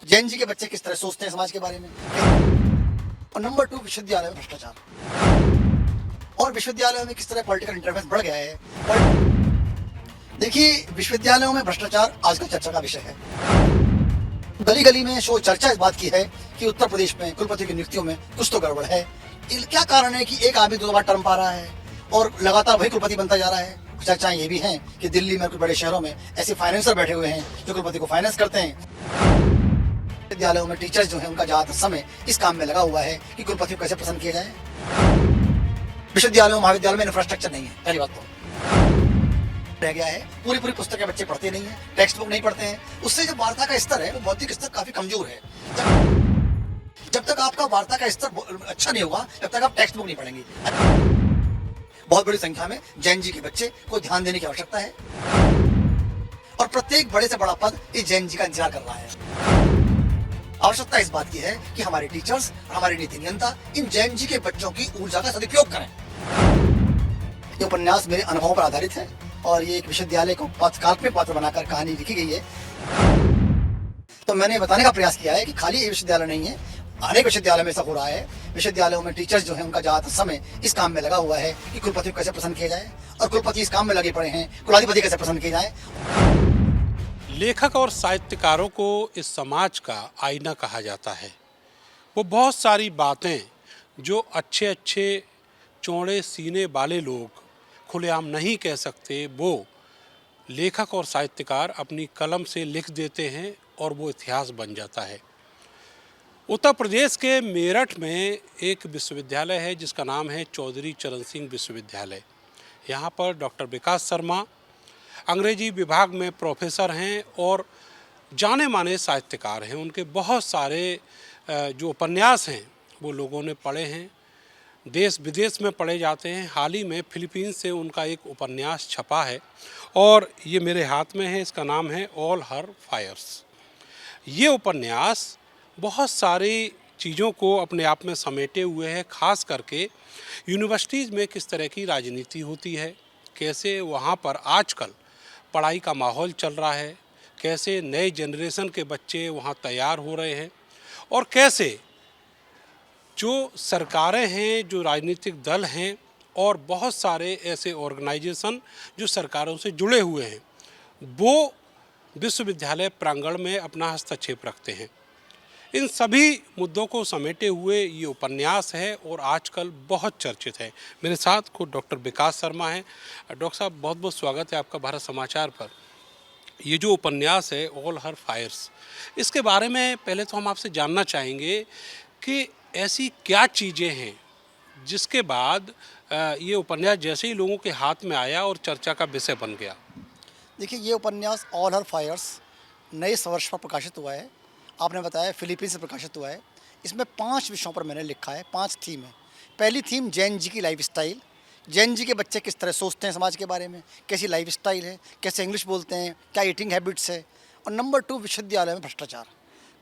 जैन जी के बच्चे किस तरह सोचते हैं समाज के बारे में। और नंबर 2, विश्वविद्यालय में भ्रष्टाचार और विश्वविद्यालयों में किस तरह पॉलिटिकल इंटरफेरेंस बढ़ गया है। देखिए, विश्वविद्यालयों में भ्रष्टाचार आजकल चर्चा का विषय है। गली गली में शो चर्चा इस बात की है कि उत्तर प्रदेश में कुलपति की नियुक्तियों में कुछ तो गड़बड़ है। क्या कारण है कि एक आदमी 2 बार टर्म पा रहा है और लगातार वही कुलपति बनता जा रहा है। चर्चाएं ये भी हैं कि दिल्ली में कुछ बड़े शहरों में ऐसे फाइनेंसर बैठे हुए हैं जो कुलपति को फाइनेंस करते हैं। विद्यालयों में टीचर्स जो हैं उनका ज्यादातर समय इस काम में लगा हुआ है कि कुलपति को कैसे पसंद किया जाए। विश्वविद्यालयों महाविद्यालयों में इंफ्रास्ट्रक्चर नहीं है, पहली बात तो रह गया है। पूरी पुस्तकें बच्चे पढ़ते नहीं है, टेक्स्ट बुक नहीं पढ़ते हैं। उससे जो वार्ता का स्तर है वो बौद्धिक स्तर काफी कमजोर है। जब तक आपका वार्ता का स्तर अच्छा नहीं होगा तब तक आप टेक्स्ट बुक नहीं पढ़ेंगे। बहुत बड़ी संख्या में जैन जी के बच्चे को ध्यान देने की आवश्यकता है और प्रत्येक बड़े से बड़ा पद इस जैन जी का इंतजार कर रहा है। आवश्यकता इस बात की है कि हमारे टीचर्स, हमारे नीति नियंता इन जैन जी के बच्चों की ऊर्जा का सदुपयोग करें। ये उपन्यास मेरे अनुभवों पर आधारित है और ये एक विश्वविद्यालय को काल्पनिक पात्र बनाकर कहानी लिखी गई है। तो मैंने बताने का प्रयास किया है कि खाली ये विश्वविद्यालय नहीं है, अनेक विश्वविद्यालय में ऐसा हो रहा है। विश्वविद्यालयों में टीचर्स जो है उनका ज्यादातर समय इस काम में लगा हुआ है कि कुलपति को कैसे पसंद किया जाए और कुलपति इस काम में लगे पड़े हैं कुलाधिपति कैसे पसंद किए जाए। लेखक और साहित्यकारों को इस समाज का आईना कहा जाता है। वो बहुत सारी बातें जो अच्छे चौड़े सीने वाले लोग खुलेआम नहीं कह सकते, वो लेखक और साहित्यकार अपनी कलम से लिख देते हैं और वो इतिहास बन जाता है। उत्तर प्रदेश के मेरठ में एक विश्वविद्यालय है जिसका नाम है चौधरी चरण सिंह विश्वविद्यालय। यहाँ पर डॉक्टर विकास शर्मा अंग्रेजी विभाग में प्रोफेसर हैं और जाने माने साहित्यकार हैं। उनके बहुत सारे जो उपन्यास हैं वो लोगों ने पढ़े हैं, देश विदेश में पढ़े जाते हैं। हाल ही में फिलीपींस से उनका एक उपन्यास छपा है और ये मेरे हाथ में है। इसका नाम है ऑल हर फायर्स। ये उपन्यास बहुत सारी चीज़ों को अपने आप में समेटे हुए है। ख़ास करके यूनिवर्सिटीज़ में किस तरह की राजनीति होती है, कैसे वहाँ पर आजकल पढ़ाई का माहौल चल रहा है, कैसे नए जनरेशन के बच्चे वहाँ तैयार हो रहे हैं और कैसे जो सरकारें हैं, जो राजनीतिक दल हैं और बहुत सारे ऐसे ऑर्गेनाइजेशन जो सरकारों से जुड़े हुए हैं, वो विश्वविद्यालय प्रांगण में अपना हस्तक्षेप रखते हैं। इन सभी मुद्दों को समेटे हुए ये उपन्यास है और आजकल बहुत चर्चित है। मेरे साथ खुद डॉक्टर विकास शर्मा हैं। डॉक्टर साहब, बहुत बहुत स्वागत है आपका भारत समाचार पर। ये जो उपन्यास है ऑल हर फायर्स, इसके बारे में पहले तो हम आपसे जानना चाहेंगे कि ऐसी क्या चीज़ें हैं जिसके बाद ये उपन्यास जैसे ही लोगों के हाथ में आया और चर्चा का विषय बन गया। देखिए, ये उपन्यास ऑल हर फायर्स नए वर्ष पर प्रकाशित हुआ है। आपने बताया फिलीपींस से प्रकाशित हुआ है। इसमें 5 विषयों पर मैंने लिखा है, 5 थीम है। पहली थीम जैन जी की लाइफ स्टाइल, जैन जी के बच्चे किस तरह सोचते हैं समाज के बारे में, कैसी लाइफ स्टाइल है, कैसे इंग्लिश बोलते हैं, क्या ईटिंग हैबिट्स है। और नंबर 2, विश्वविद्यालय में भ्रष्टाचार,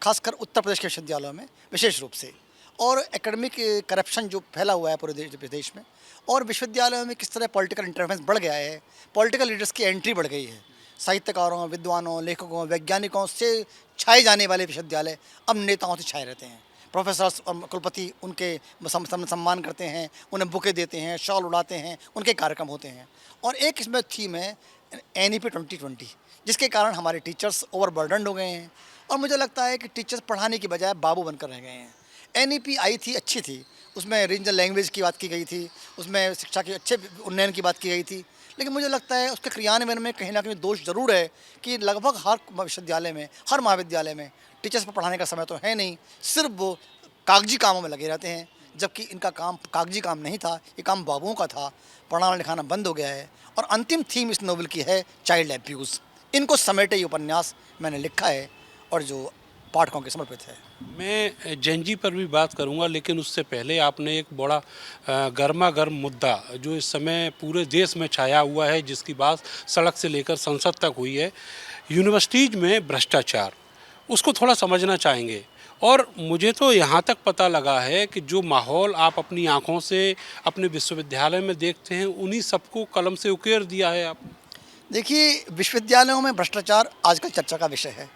खासकर उत्तर प्रदेश के विश्वविद्यालयों में विशेष रूप से, और एकेडमिक करप्शन जो फैला हुआ है पूरे देश में, और विश्वविद्यालयों में किस तरह पॉलिटिकल इंटरफेरेंस बढ़ गया है, पॉलिटिकल लीडर्स की एंट्री बढ़ गई है। साहित्यकारों, विद्वानों, लेखकों, वैज्ञानिकों से छाए जाने वाले विश्वविद्यालय अब नेताओं से छाए रहते हैं। प्रोफेसर्स और कुलपति उनके सम्मान करते हैं, उन्हें बुके देते हैं, शॉल उड़ाते हैं, उनके कार्यक्रम होते हैं। और एक इसमें थीम है NEP 2020, जिसके कारण हमारे टीचर्स ओवरबर्डन्ड हो गए हैं और मुझे लगता है कि टीचर्स पढ़ाने की बजाय बाबू बनकर रह गए हैं। NEP आई थी, अच्छी थी, उसमें रीजनल लैंग्वेज की बात की गई थी, उसमें शिक्षा के अच्छे उन्नयन की बात की गई थी, लेकिन मुझे लगता है उसके क्रियान्वयन में कहीं ना कहीं दोष ज़रूर है कि लगभग हर विश्वविद्यालय में, हर महाविद्यालय में टीचर्स पर पढ़ाने का समय तो है नहीं, सिर्फ वो कागजी कामों में लगे रहते हैं, जबकि इनका काम कागजी काम नहीं था, ये काम बाबुओं का था। पढ़ाना लिखाना बंद हो गया है। और अंतिम थीम इस नोवेल की है चाइल्ड एब्यूज़। इनको समेटे ये उपन्यास मैंने लिखा है और जो पाठकों के समर्पित है। मैं जैन जी पर भी बात करूंगा, लेकिन उससे पहले आपने एक बड़ा गर्मा गर्म मुद्दा जो इस समय पूरे देश में छाया हुआ है, जिसकी बात सड़क से लेकर संसद तक हुई है, यूनिवर्सिटीज़ में भ्रष्टाचार, उसको थोड़ा समझना चाहेंगे। और मुझे तो यहाँ तक पता लगा है कि जो माहौल आप अपनी आँखों से अपने विश्वविद्यालय में देखते हैं, उन्हीं सबको कलम से उकेर दिया है आप। देखिए, विश्वविद्यालयों में भ्रष्टाचार आजकल चर्चा का विषय है।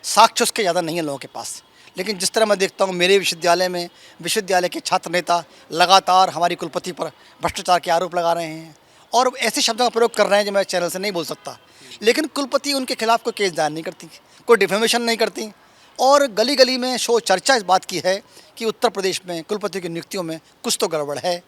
साक्ष्य उसके ज़्यादा नहीं है लोगों के पास। लेकिन जिस तरह मैं देखता हूँ मेरे विश्वविद्यालय में विश्वविद्यालय के छात्र नेता लगातार हमारी कुलपति पर भ्रष्टाचार के आरोप लगा रहे हैं और ऐसे शब्दों का प्रयोग कर रहे हैं जो मैं चैनल से नहीं बोल सकता। लेकिन कुलपति उनके खिलाफ कोई केस दायर नहीं करती, कोई डिफेमेशन नहीं करती। और गली गली में शो चर्चा इस बात की है कि उत्तर प्रदेश में कुलपति की नियुक्तियों में कुछ तो गड़बड़ है।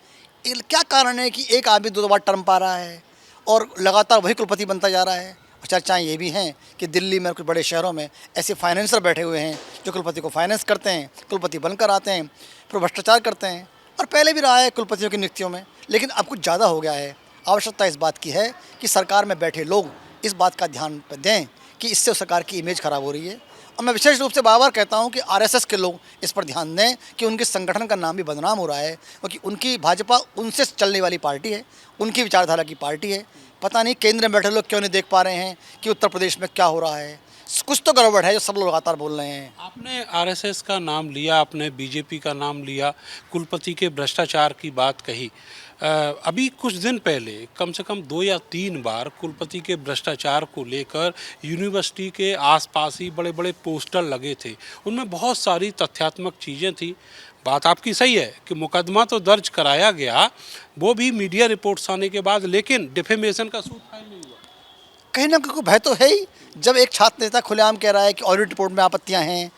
क्या कारण है कि एक आदमी 2 बार टर्म पा रहा है और लगातार वही कुलपति बनता जा रहा है। और चर्चाएँ ये भी हैं कि दिल्ली में कुछ बड़े शहरों में ऐसे फाइनेंसर बैठे हुए हैं जो कुलपति को फाइनेंस करते हैं, कुलपति बनकर आते हैं, फिर भ्रष्टाचार करते हैं। और पहले भी रहा है कुलपतियों की नियुक्तियों में, लेकिन अब कुछ ज़्यादा हो गया है। आवश्यकता इस बात की है कि सरकार में बैठे लोग इस बात का ध्यान दें कि इससे सरकार की इमेज खराब हो रही है। और मैं विशेष रूप से बार बार कहता हूं कि आरएसएस के लोग इस पर ध्यान दें कि उनके संगठन का नाम भी बदनाम हो रहा है, क्योंकि उनकी भाजपा उनसे चलने वाली पार्टी है, उनकी विचारधारा की पार्टी है। पता नहीं केंद्र में बैठे लोग क्यों नहीं देख पा रहे हैं कि उत्तर प्रदेश में क्या हो रहा है। कुछ तो गड़बड़ है जो सब लोग लगातार बोल रहे हैं। आपने आरएसएस का नाम लिया, आपने बीजेपी का नाम लिया, कुलपति के भ्रष्टाचार की बात कही। अभी कुछ दिन पहले कम से कम 2 या 3 बार कुलपति के भ्रष्टाचार को लेकर यूनिवर्सिटी के आसपास ही बड़े बड़े पोस्टर लगे थे। उनमें बहुत सारी तथ्यात्मक चीज़ें थी। बात आपकी सही है कि मुकदमा तो दर्ज कराया गया, वो भी मीडिया रिपोर्ट्स आने के बाद, लेकिन डिफेमेशन का सूट फाइल नहीं हुआ। कहीं ना कहीं भय तो है ही। जब एक छात्र नेता खुलेआम कह रहा है कि ऑडिट रिपोर्ट में आपत्तियां हैं,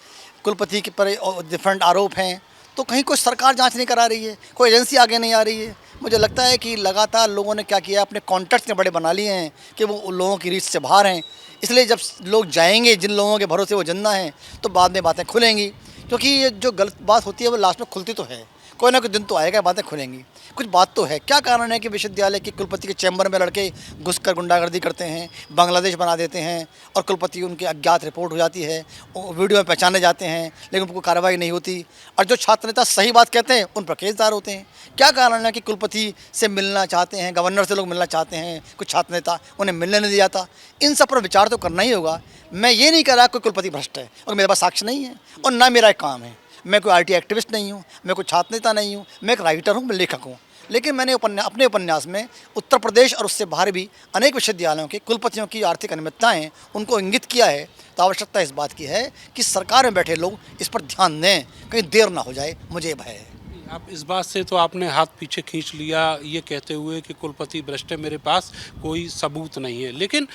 कुलपति के पर डिफरेंट आरोप हैं, तो कहीं कोई सरकार जांच नहीं करा रही है, कोई एजेंसी आगे नहीं आ रही है। मुझे लगता है कि लगातार लोगों ने क्या किया, अपने कॉन्टैक्ट्स ने बड़े बना लिए हैं कि वो उन लोगों की रीच से बाहर हैं। इसलिए जब लोग जाएंगे, जिन लोगों के भरोसे वो जिंदा हैं, तो बाद में बातें खुलेंगी। क्योंकि ये जो गलत बात होती है वो लास्ट में खुलती तो है, कोई ना कोई दिन तो आएगा, बातें खुलेंगी। कुछ बात तो है। क्या कारण है कि विश्वविद्यालय के कुलपति के चैम्बर में लड़के घुसकर गुंडागर्दी करते हैं, बांग्लादेश बना देते हैं और कुलपति उनकी अज्ञात रिपोर्ट हो जाती है, वीडियो में पहचाने जाते हैं, लेकिन उनको कार्रवाई नहीं होती। और जो छात्र नेता सही बात कहते हैं उन पर केस दायर होते हैं। क्या कारण है कि कुलपति से मिलना चाहते हैं, गवर्नर से लोग मिलना चाहते हैं, कुछ छात्र नेता उन्हें मिलने नहीं दिया जाता। इन सब पर विचार तो करना ही होगा। मैं ये नहीं कह रहा कोई कुलपति भ्रष्ट है, और मेरे पास साक्ष्य नहीं है और ना मेरा एक काम है। मैं कोई आरटी एक्टिविस्ट नहीं हूँ, मैं कोई छात्र नेता नहीं हूँ, मैं एक राइटर हूँ, मैं लेखक हूँ। लेकिन मैंने अपने उपन्यास में उत्तर प्रदेश और उससे बाहर भी अनेक विश्वविद्यालयों के कुलपतियों की आर्थिक अनियमितताएँ उनको इंगित किया है। तो आवश्यकता इस बात की है कि सरकार में बैठे लोग इस पर ध्यान दें, कहीं देर ना हो जाए, मुझे भय है। आप इस बात से तो आपने हाथ पीछे खींच लिया ये कहते हुए कि कुलपति भ्रष्ट है, मेरे पास कोई सबूत नहीं है। लेकिन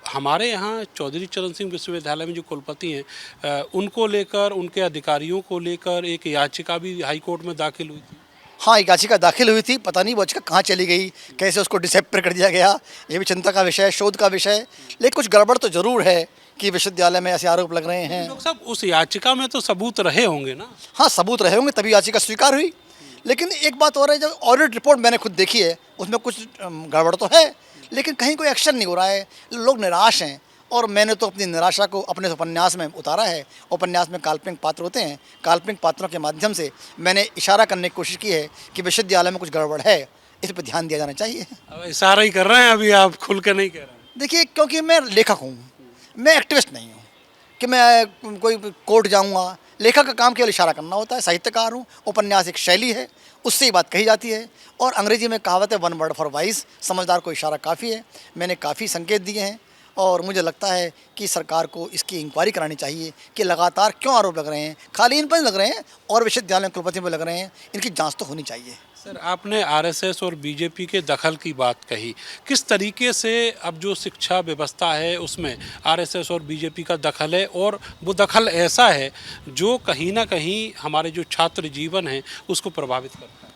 हमारे यहाँ चौधरी चरण सिंह विश्वविद्यालय में जो कुलपति हैं उनको लेकर, उनके अधिकारियों को लेकर एक याचिका भी हाई कोर्ट में दाखिल हुई थी। हाँ, एक याचिका दाखिल हुई थी। पता नहीं वो याचिका कहाँ चली गई, कैसे उसको डिसेप्टर कर दिया गया, ये भी चिंता का विषय है, शोध का विषय। लेकिन कुछ गड़बड़ तो ज़रूर है कि विश्वविद्यालय में ऐसे आरोप लग रहे हैं। डॉक्टर साहब, उस याचिका में तो सबूत रहे होंगे ना? हाँ, सबूत रहे होंगे तभी याचिका स्वीकार हुई। लेकिन एक बात और है, जब ऑडिट रिपोर्ट मैंने खुद देखी है उसमें कुछ गड़बड़ तो है, लेकिन कहीं कोई एक्शन नहीं हो रहा है। लोग निराश हैं और मैंने तो अपनी निराशा को अपने उपन्यास में उतारा है। उपन्यास में काल्पनिक पात्र होते हैं, काल्पनिक पात्रों के माध्यम से मैंने इशारा करने की कोशिश की है कि विश्वविद्यालय में कुछ गड़बड़ है, इस पर ध्यान दिया जाना चाहिए। अब इशारा ही कर रहे हैं, अभी आप खुल के नहीं कह रहे हैं। देखिए, क्योंकि मैं लेखक हूँ, मैं एक्टिविस्ट नहीं हूँ कि मैं कोई कोर्ट जाऊँगा। लेखक का काम केवल इशारा करना होता है। साहित्यकार हूँ, उपन्यास एक शैली है, उससे ही बात कही जाती है। और अंग्रेजी में कहावत है, 1 वर्ड फॉर वाइज, समझदार को इशारा काफ़ी है। मैंने काफ़ी संकेत दिए हैं और मुझे लगता है कि सरकार को इसकी इंक्वायरी करानी चाहिए कि लगातार क्यों आरोप लग रहे हैं। खाली इन पर लग रहे हैं और विश्वविद्यालय कुलपति पर लग रहे हैं, इनकी जांच तो होनी चाहिए। सर, आपने आरएसएस और बीजेपी के दखल की बात कही। किस तरीके से अब जो शिक्षा व्यवस्था है उसमें आरएसएस और बीजेपी का दखल है, और वो दखल ऐसा है जो कहीं ना कहीं हमारे जो छात्र जीवन है उसको प्रभावित करता है?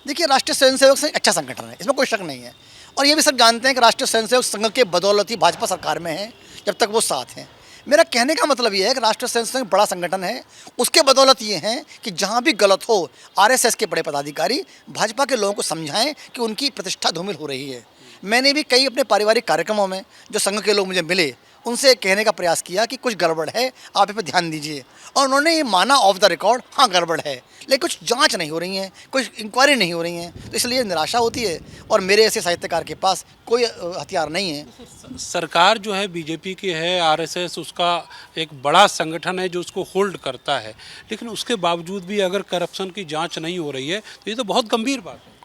देखिए, राष्ट्रीय स्वयंसेवक संघ अच्छा संगठन है, इसमें कोई शक नहीं है। और ये भी सब जानते हैं कि राष्ट्रीय स्वयंसेवक संघ के बदौलत ही भाजपा सरकार में है, जब तक वो साथ हैं। मेरा कहने का मतलब ये है कि राष्ट्रीय स्वयंसेवक संघ बड़ा संगठन है, उसके बदौलत ये हैं कि जहाँ भी गलत हो, आरएसएस के बड़े पदाधिकारी भाजपा के लोगों को समझाएं कि उनकी प्रतिष्ठा धूमिल हो रही है। मैंने भी कई अपने पारिवारिक कार्यक्रमों में जो संघ के लोग मुझे मिले, उनसे कहने का प्रयास किया कि कुछ गड़बड़ है, आप इस पर ध्यान दीजिए। और उन्होंने ये माना ऑफ द रिकॉर्ड, हाँ गड़बड़ है, लेकिन कुछ जांच नहीं हो रही है, कुछ इंक्वायरी नहीं हो रही है। तो इसलिए निराशा होती है। और मेरे ऐसे साहित्यकार के पास कोई हथियार नहीं है। सरकार जो है बीजेपी की है, आरएसएस उसका एक बड़ा संगठन है जो उसको होल्ड करता है, लेकिन उसके बावजूद भी अगर करप्शन की जाँच नहीं हो रही है तो ये तो बहुत गंभीर बात है।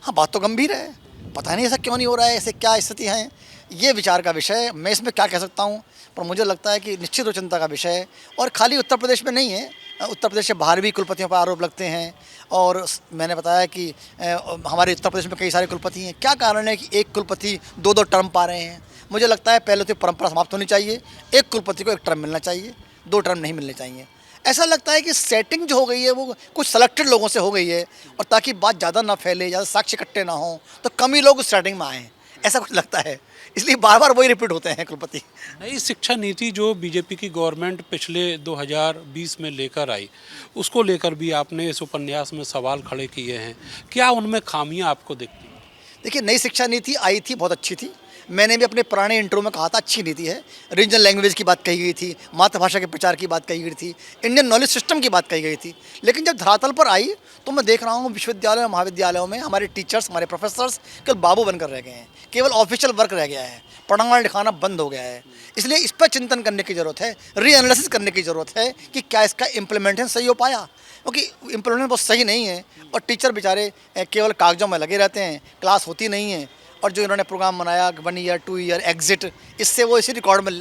हाँ, बात तो गंभीर है। पता नहीं ऐसा क्यों नहीं हो रहा है, ऐसे क्या स्थिति है। ये विचार का विषय है। मैं इसमें क्या कह सकता हूँ, पर मुझे लगता है कि निश्चित रूप चिंता का विषय है। और खाली उत्तर प्रदेश में नहीं है, उत्तर प्रदेश से बाहर भी कुलपतियों पर आरोप लगते हैं। और मैंने बताया कि हमारे उत्तर प्रदेश में कई सारे कुलपति हैं। क्या कारण है कि एक कुलपति दो दो टर्म पा रहे हैं? मुझे लगता है पहले तो परंपरा समाप्त होनी चाहिए, एक कुलपति को एक टर्म मिलना चाहिए, दो टर्म नहीं मिलने चाहिए। ऐसा लगता है कि सेटिंग जो हो गई है वो कुछ सेलेक्टेड लोगों से हो गई है, और ताकि बात ज़्यादा ना फैले, ज़्यादा साक्ष्य इकट्ठे ना हों, तो कम ही लोग उस सेटिंग में आएँ, ऐसा कुछ लगता है। इसलिए बार बार वही रिपीट होते हैं कुलपति। नई शिक्षा नीति जो बीजेपी की गवर्नमेंट पिछले 2020 में लेकर आई, उसको लेकर भी आपने इस उपन्यास में सवाल खड़े किए हैं। क्या उनमें खामियां आपको दिखती हैं? देखिए, नई शिक्षा नीति आई थी, बहुत अच्छी थी। मैंने भी अपने पुराने इंट्रो में कहा था अच्छी नीति है। रीजनल लैंग्वेज की बात कही गई थी, मातृभाषा के प्रचार की बात कही गई थी, इंडियन नॉलेज सिस्टम की बात कही गई थी। लेकिन जब धरातल पर आई तो मैं देख रहा हूँ विश्वविद्यालय और महाविद्यालयों में हमारे टीचर्स, हमारे प्रोफेसर्स केवल बाबू बनकर रह गए हैं, केवल ऑफिशियल वर्क रह गया है, पढ़ाना लिखाना बंद हो गया है। इसलिए इस पर चिंतन करने की ज़रूरत है, रीएनालिसिस करने की ज़रूरत है कि क्या इसका इम्प्लीमेंटेशन सही हो पाया, क्योंकि इम्प्लीमेंटेशन बहुत सही नहीं है। और टीचर बेचारे केवल कागजों में लगे रहते हैं, क्लास होती नहीं है। और जो इन्होंने प्रोग्राम बनाया 1 ईयर 2 ईयर एग्जिट, इससे वो इसी रिकॉर्ड में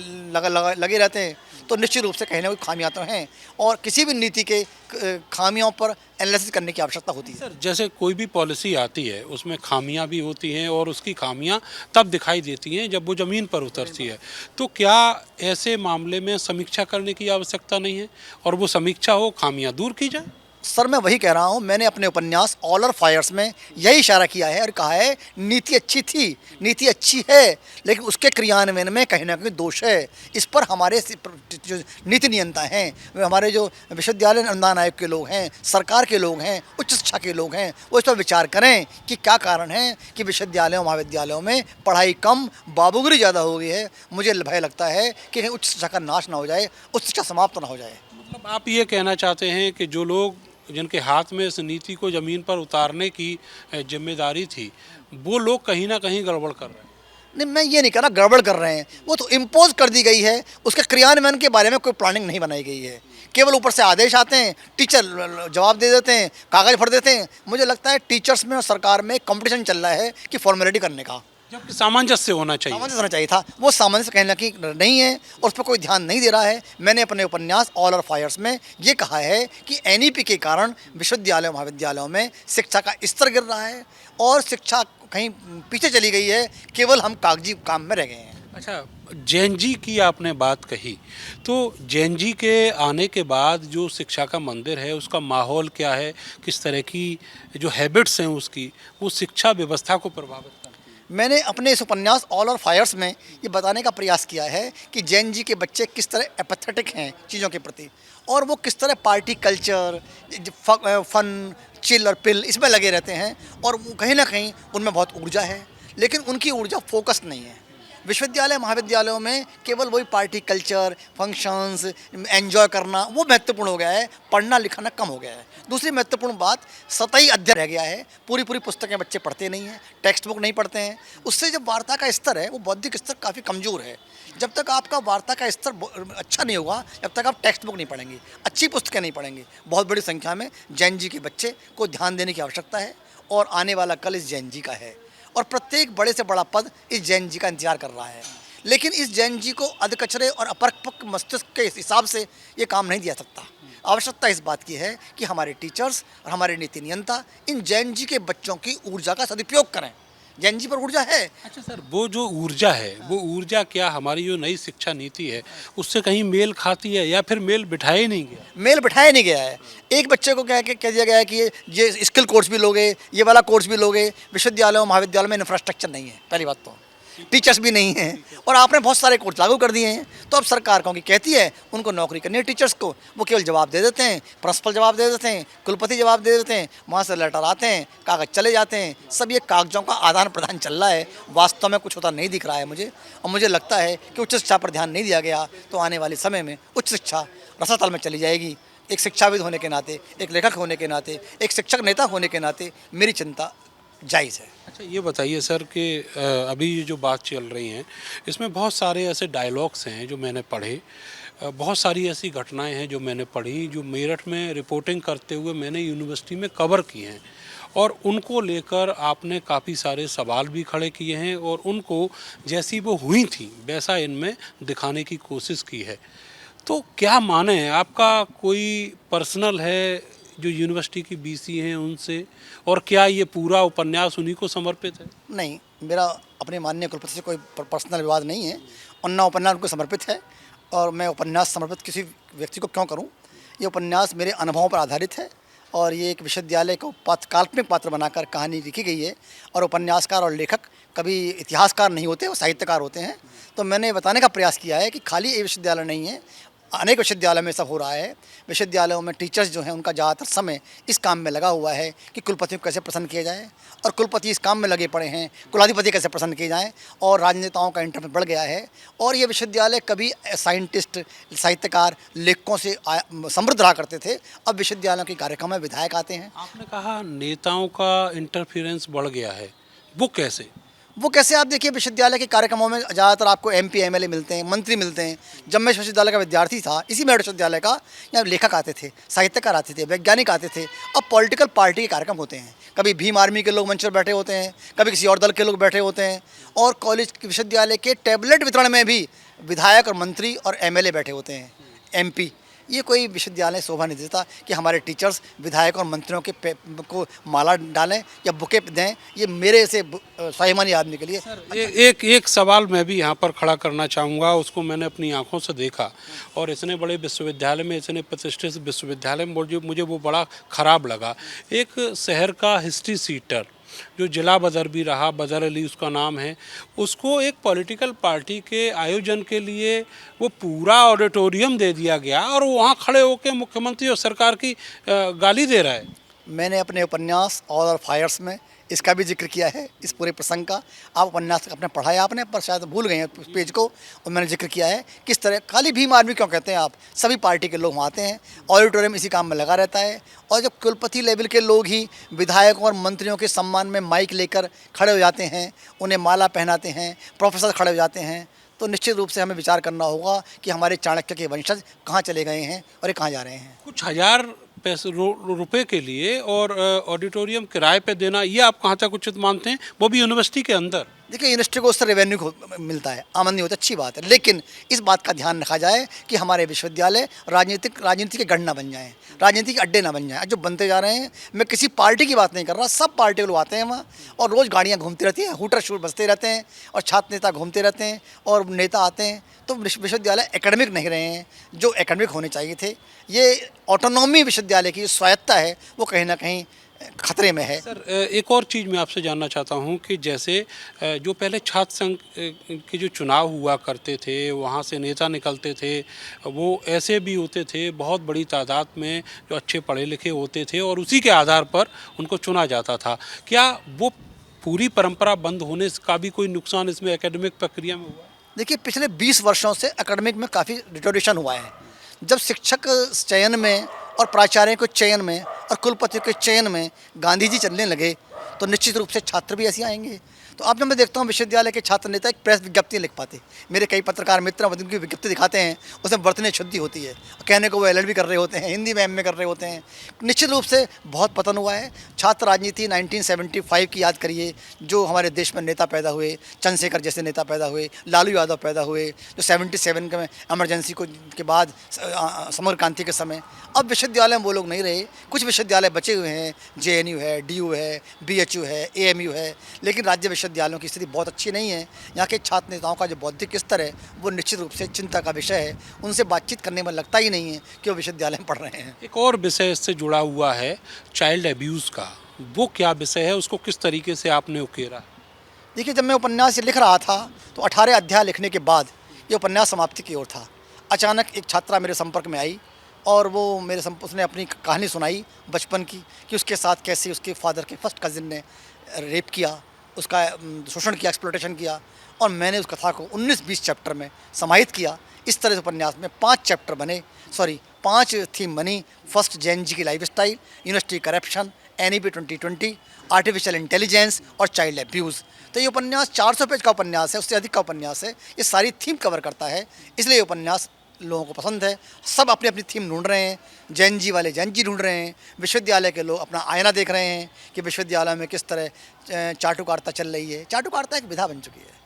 लगे रहते हैं। तो निश्चित रूप से कहीं ना कोई खामियां तो हैं, और किसी भी नीति के खामियों पर एनालिसिस करने की आवश्यकता होती है। सर, जैसे कोई भी पॉलिसी आती है उसमें खामियां भी होती हैं, और उसकी खामियां तब दिखाई देती हैं जब वो ज़मीन पर उतरती है। तो क्या ऐसे मामले में समीक्षा करने की आवश्यकता नहीं है, और वो समीक्षा हो, खामियां दूर की जाए? सर, मैं वही कह रहा हूँ। मैंने अपने उपन्यास ऑल आर फायर्स में यही इशारा किया है और कहा है नीति अच्छी थी, नीति अच्छी है, लेकिन उसके क्रियान्वयन में कहीं ना कहीं दोष है। इस पर हमारे जो नीति नियंता हैं, वे हमारे जो विश्वविद्यालय अनुदान आयोग के लोग हैं, सरकार के लोग हैं, उच्च शिक्षा के लोग हैं, वो इस पर विचार करें कि क्या कारण है कि विश्वविद्यालयों महाविद्यालयों में पढ़ाई कम, बाबूगिरी ज़्यादा हो गई है। मुझे भय लगता है कि उच्च शिक्षा का नाश ना हो जाए, उच्च शिक्षा समाप्त ना हो जाए। मतलब आप ये कहना चाहते हैं कि जो लोग, जिनके हाथ में इस नीति को ज़मीन पर उतारने की जिम्मेदारी थी, वो लोग कहीं ना कहीं गड़बड़ कर रहे हैं? नहीं, मैं ये नहीं कह रहा गड़बड़ कर रहे हैं, वो तो इम्पोज कर दी गई है। उसके क्रियान्वयन के बारे में कोई प्लानिंग नहीं बनाई गई है। केवल ऊपर से आदेश आते हैं, टीचर जवाब दे देते हैं, कागज़ भर देते हैं। मुझे लगता है टीचर्स में और सरकार में कंपटीशन चल रहा है कि फॉर्मेलिटी करने का। जबकि सामंजस्य होना चाहिए। सामंजस्य होना चाहिए था, वो सामंजस्य कहीं ना कहीं नहीं है, और उस पर कोई ध्यान नहीं दे रहा है। मैंने अपने उपन्यास ऑल आर फायर्स में ये कहा है कि एनईपी के कारण विश्वविद्यालयों महाविद्यालयों में शिक्षा का स्तर गिर रहा है, और शिक्षा कहीं पीछे चली गई है, केवल हम कागजी काम में रह गए हैं। अच्छा, जैन जी की आपने बात कही, तो जैन जी के आने के बाद जो शिक्षा का मंदिर है उसका माहौल क्या है, किस तरह की जो हैबिट्स हैं उसकी, वो शिक्षा व्यवस्था को प्रभावित करती है? मैंने अपने इस उपन्यास ऑल आर फायर्स में ये बताने का प्रयास किया है कि जैन जी के बच्चे किस तरह एपैथेटिक हैं चीज़ों के प्रति, और वो किस तरह पार्टी कल्चर, फन, चिल और पिल इसमें लगे रहते हैं, और कहीं ना कहीं उनमें बहुत ऊर्जा है, लेकिन उनकी ऊर्जा फोकस नहीं है। विश्वविद्यालय महाविद्यालयों में केवल वही पार्टी कल्चर, फंक्शंस, एंजॉय करना वो महत्वपूर्ण हो गया है, पढ़ना लिखना कम हो गया है। दूसरी महत्वपूर्ण बात, सतही अध्ययन रह गया है। पूरी पूरी पुस्तकें बच्चे पढ़ते नहीं हैं, टेक्स्ट बुक नहीं पढ़ते हैं। उससे जब वार्ता का स्तर है, वो बौद्धिक स्तर काफ़ी कमज़ोर है। जब तक आपका वार्ता का स्तर अच्छा नहीं होगा, जब तक आप टेक्स्ट बुक नहीं पढ़ेंगे, अच्छी पुस्तकें नहीं पढ़ेंगे। बहुत बड़ी संख्या में जैन जी के बच्चे को ध्यान देने की आवश्यकता है, और आने वाला कल इस जैन जी का है, और प्रत्येक बड़े से बड़ा पद इस जैन जी का इंतजार कर रहा है। लेकिन इस जैन जी को अधकचरे और अपरिपक्व मस्तिष्क के हिसाब से ये काम नहीं दिया सकता। आवश्यकता इस बात की है कि हमारे टीचर्स और हमारे नीति नियंता इन जैन जी के बच्चों की ऊर्जा का सदुपयोग करें। जैन जी पर ऊर्जा है। अच्छा सर, वो जो ऊर्जा है, वो ऊर्जा क्या हमारी जो नई शिक्षा नीति है उससे कहीं मेल खाती है, या फिर मेल बिठाया ही नहीं गया? मेल बिठाया नहीं गया है। एक बच्चे को कह दिया गया है कि ये स्किल कोर्स भी लोगे, ये वाला कोर्स भी लोगे। विश्वविद्यालयों महाविद्यालयों में इंफ्रास्ट्रक्चर नहीं है, पहली बात तो, टीचर्स भी नहीं हैं, और आपने बहुत सारे कोर्स लागू कर दिए हैं। तो अब सरकार कौन की कहती है उनको नौकरी करनी है टीचर्स को, वो केवल जवाब दे देते हैं, प्रिंसिपल जवाब दे देते हैं, कुलपति जवाब दे देते हैं, वहाँ से लेटर आते हैं, कागज़ चले जाते हैं। सब ये कागजों का आदान प्रदान चल रहा है, वास्तव में कुछ होता नहीं दिख रहा है मुझे। और मुझे लगता है कि उच्च शिक्षा पर ध्यान नहीं दिया गया तो आने वाले समय में उच्च शिक्षा रसातल में चली जाएगी। एक शिक्षाविद होने के नाते, एक लेखक होने के नाते, एक शिक्षक नेता होने के नाते मेरी चिंता जायज़ है। अच्छा, ये बताइए सर कि अभी ये जो बात चल रही हैं इसमें बहुत सारे ऐसे डायलॉग्स हैं जो मैंने पढ़े, बहुत सारी ऐसी घटनाएं हैं जो मैंने पढ़ी, जो मेरठ में रिपोर्टिंग करते हुए मैंने यूनिवर्सिटी में कवर की हैं, और उनको लेकर आपने काफ़ी सारे सवाल भी खड़े किए हैं और उनको जैसी वो हुई थी वैसा इनमें दिखाने की कोशिश की है। तो क्या माने हैं, आपका कोई पर्सनल है जो यूनिवर्सिटी की बीसी हैं उनसे, और क्या ये पूरा उपन्यास उन्हीं को समर्पित है? नहीं, मेरा अपने माननीय कुलपति से कोई पर्सनल विवाद नहीं है और ना उपन्यास उनको समर्पित है और मैं उपन्यास समर्पित किसी व्यक्ति को क्यों करूं। ये उपन्यास मेरे अनुभवों पर आधारित है और ये एक विश्वविद्यालय को काल्पनिक पात्र बनाकर कहानी लिखी गई है और उपन्यासकार और लेखक कभी इतिहासकार नहीं होते, वो साहित्यकार होते हैं। तो मैंने बताने का प्रयास किया है कि खाली ये विश्वविद्यालय नहीं है, अनेक विश्वविद्यालयों में सब हो रहा है। विश्वविद्यालयों में टीचर्स जो हैं उनका ज़्यादातर समय इस काम में लगा हुआ है कि कुलपति को कैसे प्रसन्न किया जाए और कुलपति इस काम में लगे पड़े हैं कुलाधिपति कैसे प्रसन्न किए जाएं और राजनेताओं का इंटरव्यू बढ़ गया है। और ये विश्वविद्यालय कभी साइंटिस्ट, साहित्यकार, लेखकों से समृद्ध रहा करते थे। अब विश्वविद्यालयों के कार्यक्रम में विधायक आते हैं। आपने कहा नेताओं का इंटरफेरेंस बढ़ गया है, वो कैसे? वो कैसे, आप देखिए विश्वविद्यालय के कार्यक्रमों में ज़्यादातर आपको एमपी एमएलए मिलते हैं, मंत्री मिलते हैं। जब मैं विश्वविद्यालय का विद्यार्थी था, इसी मेरठ विश्वविद्यालय का, यहाँ लेखक आते थे, साहित्यकार आते थे, वैज्ञानिक आते थे। अब पॉलिटिकल पार्टी के कार्यक्रम होते हैं, कभी भीम आर्मी के लोग मंच पर बैठे होते हैं, कभी किसी और दल के लोग बैठे होते हैं और कॉलेज विश्वविद्यालय के टैबलेट वितरण में भी विधायक और मंत्री और एमएलए बैठे होते हैं, एमपी। ये कोई विश्वविद्यालय शोभा नहीं देता कि हमारे टीचर्स विधायक और मंत्रियों के को माला डालें या बुके दें। ये मेरे से स्वाभिमानी आदमी के लिए एक सवाल मैं भी यहाँ पर खड़ा करना चाहूँगा, उसको मैंने अपनी आंखों से देखा और इतने बड़े विश्वविद्यालय में, इतने प्रतिष्ठित विश्वविद्यालय में मुझे वो बड़ा ख़राब लगा। एक शहर का हिस्ट्री सीटर जो जिला बदर भी रहा, बदर अली उसका नाम है, उसको एक पॉलिटिकल पार्टी के आयोजन के लिए वो पूरा ऑडिटोरियम दे दिया गया और वो वहाँ खड़े होकर मुख्यमंत्री और सरकार की गाली दे रहा है। मैंने अपने उपन्यास ऑल फायर्स में इसका भी जिक्र किया है, इस पूरे प्रसंग का। आप उपन्यास अपने पढ़ा है आपने, पर शायद भूल गए हैं उस पेज को, और मैंने जिक्र किया है किस तरह खाली भीम आर्मी क्यों कहते हैं आप, सभी पार्टी के लोग वहाँ आते हैं, ऑडिटोरियम इसी काम में लगा रहता है। और जब कुलपति लेवल के लोग ही विधायकों और मंत्रियों के सम्मान में माइक लेकर खड़े हो जाते हैं, उन्हें माला पहनाते हैं, प्रोफेसर खड़े हो जाते हैं, तो निश्चित रूप से हमें विचार करना होगा कि हमारे चाणक्य के वंशज कहाँ चले गए हैं और ये कहाँ जा रहे हैं। कुछ हज़ार पैसे रुपए के लिए और ऑडिटोरियम किराए पे देना, ये आप कहाँ तक उचित मानते हैं, वो भी यूनिवर्सिटी के अंदर? देखिए यूनिवर्सिटी को उससे रेवेन्यू मिलता है, आमदनी होती है, अच्छी बात है, लेकिन इस बात का ध्यान रखा जाए कि हमारे विश्वविद्यालय राजनीति के गढ़ न बन जाएँ, राजनीति के अड्डे ना बन जाएँ जो बनते जा रहे हैं। मैं किसी पार्टी की बात नहीं कर रहा, सब पार्टी के लोग आते हैं वहाँ और रोज़ गाड़ियाँ घूमती रहती हैं, हूटर शूट बजते रहते हैं और छात्र नेता घूमते रहते हैं और नेता आते हैं। तो विश्वविद्यालय एकेडमिक नहीं रहे हैं जो एकेडमिक होने चाहिए थे। ये ऑटोनॉमी विश्वविद्यालय की स्वायत्ता है, वो कहीं ना कहीं खतरे में है। सर, एक और चीज़ मैं आपसे जानना चाहता हूं कि जैसे जो पहले छात्र संघ के जो चुनाव हुआ करते थे, वहां से नेता निकलते थे, वो ऐसे भी होते थे बहुत बड़ी तादाद में जो अच्छे पढ़े लिखे होते थे और उसी के आधार पर उनको चुना जाता था। क्या वो पूरी परंपरा बंद होने का भी कोई नुकसान इसमें एकेडमिक प्रक्रिया में हुआ? देखिए पिछले 20 वर्षों से एकेडमिक में काफ़ी डिटोरेशन हुआ है। जब शिक्षक चयन में और प्राचार्य के चयन में और कुलपति के चयन में गांधी जी चलने लगे तो निश्चित रूप से छात्र भी ऐसे आएंगे। तो अब जब मैं देखता हूँ विश्वविद्यालय के छात्र नेता एक प्रेस विज्ञप्ति लिख पाते, मेरे कई पत्रकार मित्र उनकी विज्ञप्ति दिखाते हैं, उसमें बर्तने शुद्धि होती है, कहने को वो एलएलबी कर रहे होते हैं, हिंदी में एमए कर रहे होते हैं। निश्चित रूप से बहुत पतन हुआ है। छात्र राजनीति 1975 की याद करिए, जो हमारे देश में नेता पैदा हुए, चंद्रशेखर जैसे नेता पैदा हुए, लालू यादव पैदा हुए, जो 77 के एमरजेंसी को के बाद समग्र क्रांति के समय। अब विश्वविद्यालय में वो लोग नहीं रहे। कुछ विश्वविद्यालय बचे हुए हैं, जेएनयू है, डीयू है, बीएचयू है, एएमयू है, लेकिन राज्य विश्वविद्यालयों की स्थिति बहुत अच्छी नहीं है। यहाँ के छात्र नेताओं का जो बौद्धिक स्तर है वो निश्चित रूप से चिंता का विषय है। उनसे बातचीत करने में लगता ही नहीं है कि वो विश्वविद्यालय में पढ़ रहे हैं। एक और विषय इससे जुड़ा हुआ है चाइल्ड अब्यूज़ का, वो क्या विषय है, उसको किस तरीके से आपने उकेरा? देखिए जब मैं उपन्यास लिख रहा था तो 18 अध्याय लिखने के बाद ये उपन्यास समाप्ति की ओर था। अचानक एक छात्रा मेरे संपर्क में आई और वो उसने अपनी कहानी सुनाई बचपन की कि उसके साथ कैसे उसके फादर के फर्स्ट कज़िन ने रेप किया, उसका शोषण किया, एक्सप्लॉयटेशन किया, और मैंने उस कथा को 19-20 चैप्टर में समाहित किया। इस तरह से उपन्यास में 5 थीम बनी। फर्स्ट जैन जी की life style, university corruption, NEP 2020, artificial intelligence और चाइल्ड अब्यूज़। तो ये उपन्यास 400 पेज का उपन्यास है, उससे अधिक का उपन्यास है। ये सारी थीम कवर करता है, इसलिए ये उपन्यास लोगों को पसंद है। सब अपनी अपनी थीम ढूंढ रहे हैं। जैन जी वाले जैन जी ढूंढ रहे हैं, विश्वविद्यालय के लोग अपना आईना देख रहे हैं कि विश्वविद्यालय में किस तरह चाटुकारिता चल रही है। चाटुकारिता एक विधा बन चुकी है।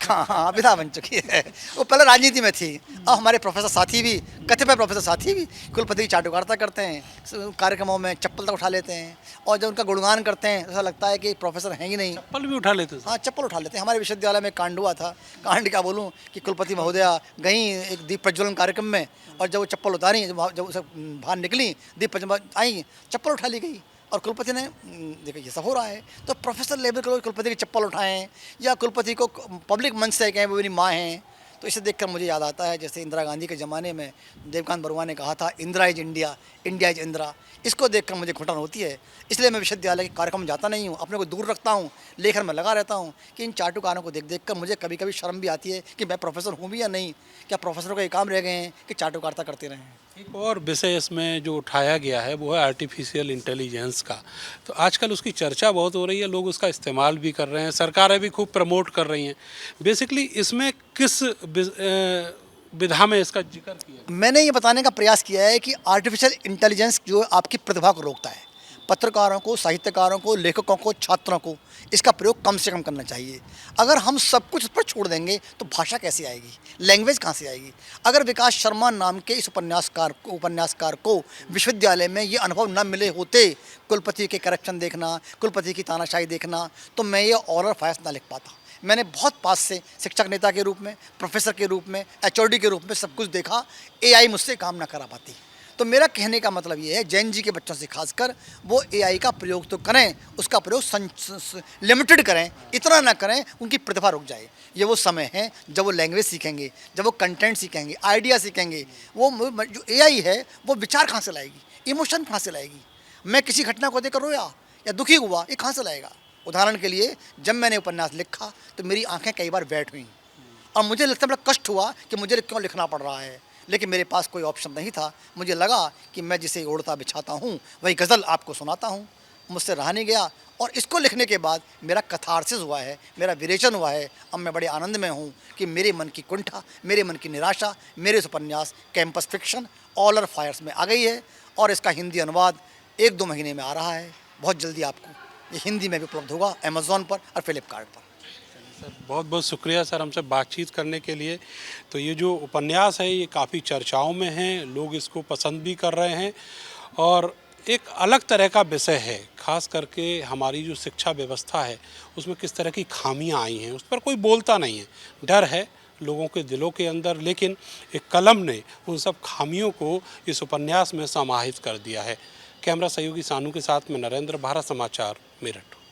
हाँ हाँ, विधा बन चुकी है। वो पहले राजनीति में थी, अब हमारे प्रोफेसर साथी भी, कतिपय प्रोफेसर साथी भी कुलपति की चाटुकारिता करते हैं, कार्यक्रमों में चप्पल तक उठा लेते हैं, और जब उनका गुणगान करते हैं ऐसा लगता है कि प्रोफेसर हैं ही नहीं। चप्पल भी उठा लेते थे। हाँ, चप्पल उठा लेते हैं। हमारे विश्वविद्यालय में कांड हुआ था, कांड क्या बोलूँ कि कुलपति महोदया गई एक दीप प्रज्वलन कार्यक्रम में, और जब वो चप्पल उतारी, जब उसे बाहर निकली, दीप प्रज्वलन आई, चप्पल उठा ली गई, और कुलपति ने देखो ये सब हो रहा है। तो प्रोफेसर लेवल के लोग कुलपति की चप्पल उठाएं या कुलपति को पब्लिक मंच से कहें वो मेरी माँ हैं, तो इसे देखकर मुझे याद आता है जैसे इंदिरा गांधी के ज़माने में देवकांत बरुआ ने कहा था, Indira is India, India is Indira. इसको देखकर मुझे घुटन होती है। इसलिए मैं विश्वविद्यालय के कार्यक्रम में जाता नहीं हूँ, अपने को दूर रखता हूँ, लेखन में लगा रहता हूँ कि इन चाटुकारों को देख देख कर मुझे कभी कभी शर्म भी आती है कि मैं प्रोफेसर हूँ भी या नहीं। क्या प्रोफेसरों का ये काम रह गए हैं कि चाटुकारिता करते रहें। एक और विषय इसमें जो उठाया गया है वो है आर्टिफिशियल इंटेलिजेंस का। तो आजकल उसकी चर्चा बहुत हो रही है, लोग उसका इस्तेमाल भी कर रहे हैं, सरकारें भी खूब प्रमोट कर रही हैं। बेसिकली इसमें किस विधा में इसका जिक्र किया? मैंने ये बताने का प्रयास किया है कि आर्टिफिशियल इंटेलिजेंस जो आपकी प्रतिभा को रोकता है, पत्रकारों को, साहित्यकारों को, लेखकों को, छात्रों को इसका प्रयोग कम से कम करना चाहिए। अगर हम सब कुछ उस पर छोड़ देंगे तो भाषा कैसे आएगी, लैंग्वेज कहाँ से आएगी। अगर विकास शर्मा नाम के इस उपन्यासकार को विश्वविद्यालय में ये अनुभव न मिले होते, कुलपति के करप्शन देखना, कुलपति की तानाशाही देखना, तो मैं ये ऑरर फायर्स ना लिख पाता। मैंने बहुत पास से शिक्षक नेता के रूप में, प्रोफेसर के रूप में, एचओडी के रूप में सब कुछ देखा। एआई मुझसे काम ना करा पाती। तो मेरा कहने का मतलब ये है, जैन जी के बच्चों से खासकर वो एआई का प्रयोग तो करें, उसका प्रयोग लिमिटेड करें, इतना ना करें उनकी प्रतिभा रुक जाए। ये वो समय है जब वो लैंग्वेज सीखेंगे, जब वो कंटेंट सीखेंगे, आइडिया सीखेंगे। वो जो एआई है वो विचार कहाँ से लाएगी, इमोशन कहाँ से लाएगी। मैं किसी घटना को देखकर रोया या दुखी हुआ, ये कहाँ से लाएगा। उदाहरण के लिए, जब मैंने उपन्यास लिखा तो मेरी आंखें कई बार बैठ हुई, और मुझे लगता बड़ा कष्ट हुआ कि मुझे क्यों लिखना पड़ रहा है, लेकिन मेरे पास कोई ऑप्शन नहीं था। मुझे लगा कि मैं जिसे ओढ़ता बिछाता हूँ वही गज़ल आपको सुनाता हूँ। मुझसे रहा नहीं गया, और इसको लिखने के बाद मेरा कथारसिस हुआ है, मेरा विरेचन हुआ है। अब मैं बड़े आनंद में हूँ कि मेरे मन की कुंठा, मेरे मन की निराशा, मेरे इस उपन्यास कैंपस फिक्शन ऑलर फायर्स में आ गई है, और इसका हिंदी अनुवाद 1-2 महीने में आ रहा है। बहुत जल्दी आपको ये हिंदी में भी उपलब्ध होगा, अमेज़ॉन पर और फ्लिपकार्ट पर। सर बहुत बहुत शुक्रिया सर हमसे बातचीत करने के लिए। तो ये जो उपन्यास है ये काफ़ी चर्चाओं में है, लोग इसको पसंद भी कर रहे हैं, और एक अलग तरह का विषय है। खास करके हमारी जो शिक्षा व्यवस्था है उसमें किस तरह की खामियां आई हैं उस पर कोई बोलता नहीं है। डर है लोगों के दिलों के अंदर, लेकिन एक कलम ने उन सब खामियों को इस उपन्यास में समाहित कर दिया है। कैमरा सहयोगी सानू के साथ में नरेंद्र, भारत समाचार, मेरठ।